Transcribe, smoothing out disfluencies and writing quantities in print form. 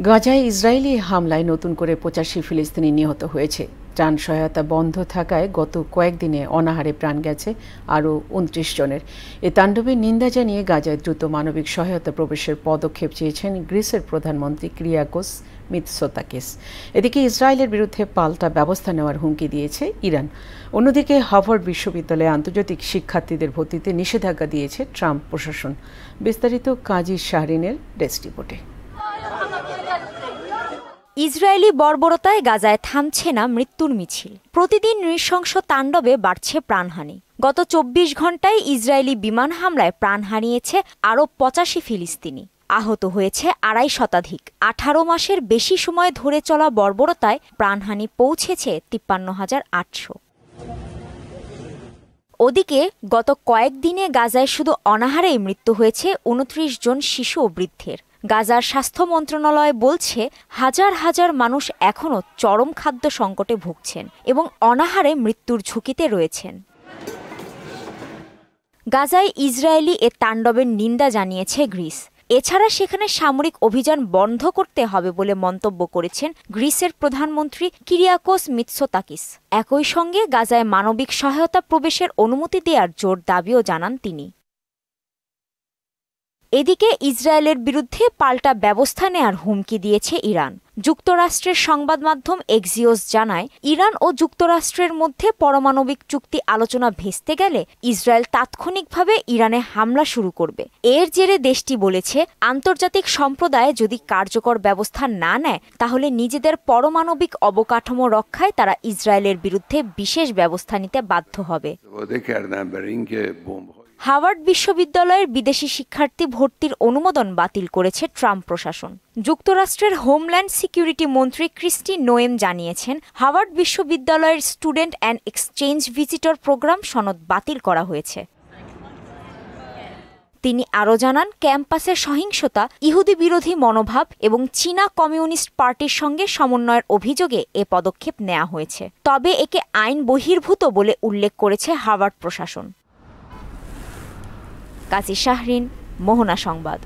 গাজায় ইসরায়েলি হামলায় নতুন করে ৮৫ ফিলিস্তিনি নিহত হয়েছে। ত্রাণ সহায়তা বন্ধ থাকায় গত কয়েকদিনে অনাহারে প্রাণ গেছে আরও ২৯ জনের। এ তাণ্ডবের নিন্দা জানিয়ে গাজায় দ্রুত মানবিক সহায়তা প্রবেশের পদক্ষেপ চেয়েছেন গ্রিসের প্রধানমন্ত্রী কিরিয়াকোস মিৎসোতাকিস। এদিকে ইসরায়েলের বিরুদ্ধে পাল্টা ব্যবস্থা নেওয়ার হুমকি দিয়েছে ইরান। অন্যদিকে হার্ভার্ড বিশ্ববিদ্যালয়ে আন্তর্জাতিক শিক্ষার্থীদের ভর্তিতে নিষেধাজ্ঞা দিয়েছে ট্রাম্প প্রশাসন। বিস্তারিত কাজী শাহরিনের ডেস্ক রিপোর্টে। ইসরায়েলি বর্বরতায় গাজায় থামছে না মৃত্যুর মিছিল। প্রতিদিন নৃশংস তাণ্ডবে বাড়ছে প্রাণহানি। গত ২৪ ঘণ্টায় ইসরায়েলি বিমান হামলায় প্রাণ হারিয়েছে আরও ৮৫ ফিলিস্তিনি। আহত হয়েছে ২৫ শতাধিক। ১৮ মাসের বেশি সময় ধরে চলা বর্বরতায় প্রাণহানি পৌঁছেছে ৫৩,৮০০। ওদিকে গত কয়েকদিনে গাজায় শুধু অনাহারেই মৃত্যু হয়েছে ২৯ জন শিশু ও বৃদ্ধের। গাজার স্বাস্থ্য মন্ত্রণালয় বলছে, হাজার হাজার মানুষ এখনও চরম খাদ্য সংকটে ভুগছেন এবং অনাহারে মৃত্যুর ঝুঁকিতে রয়েছেন। গাজায় ইসরায়েলি এ তাণ্ডবের নিন্দা জানিয়েছে গ্রিস। এছাড়া সেখানে সামরিক অভিযান বন্ধ করতে হবে বলে মন্তব্য করেছেন গ্রিসের প্রধানমন্ত্রী কিরিয়াকোস মিৎসোতাকিস। একই সঙ্গে গাজায় মানবিক সহায়তা প্রবেশের অনুমতি দেওয়ার জোর দাবিও জানান তিনি। এদিকে ইসরায়েলের বিরুদ্ধে পাল্টা ব্যবস্থা নেয়ার হুমকি দিয়েছে ইরান। যুক্তরাষ্ট্রের সংবাদ মাধ্যম এক্সিওস জানায়, ইরান ও যুক্তরাষ্ট্রের মধ্যে পারমাণবিক চুক্তি আলোচনা ভেস্তে গেলে ইসরায়েল তাৎক্ষণিকভাবে ইরানে হামলা শুরু করবে। এর জেরে দেশটি বলেছে, আন্তর্জাতিক সম্প্রদায় যদি কার্যকর ব্যবস্থা না নেয় তাহলে নিজেদের পারমাণবিক অবকাঠামো রক্ষায় তারা ইসরায়েলের বিরুদ্ধে বিশেষ ব্যবস্থা নিতে বাধ্য হবে। হার্ভার্ড বিশ্ববিদ্যালয়ের বিদেশি শিক্ষার্থী ভর্তির অনুমোদন বাতিল করেছে ট্রাম্প প্রশাসন। যুক্তরাষ্ট্রের হোমল্যান্ড সিকিউরিটি মন্ত্রী ক্রিস্টি নোয়েম জানিয়েছেন, হার্ভার্ড বিশ্ববিদ্যালয়ের student and exchange visitor program সনদ বাতিল করা হয়েছে। তিনি আরও জানান, ক্যাম্পাসের সহিংসতা, ইহুদি বিরোধী মনোভাব এবং চীনা কমিউনিস্ট পার্টির সঙ্গে সমন্বয়ের অভিযোগে এ পদক্ষেপ নেওয়া হয়েছে। তবে একে আইন বহির্ভূত বলে উল্লেখ করেছে হার্ভার্ড প্রশাসন। কাজী শাহরিন, মোহনা সংবাদ।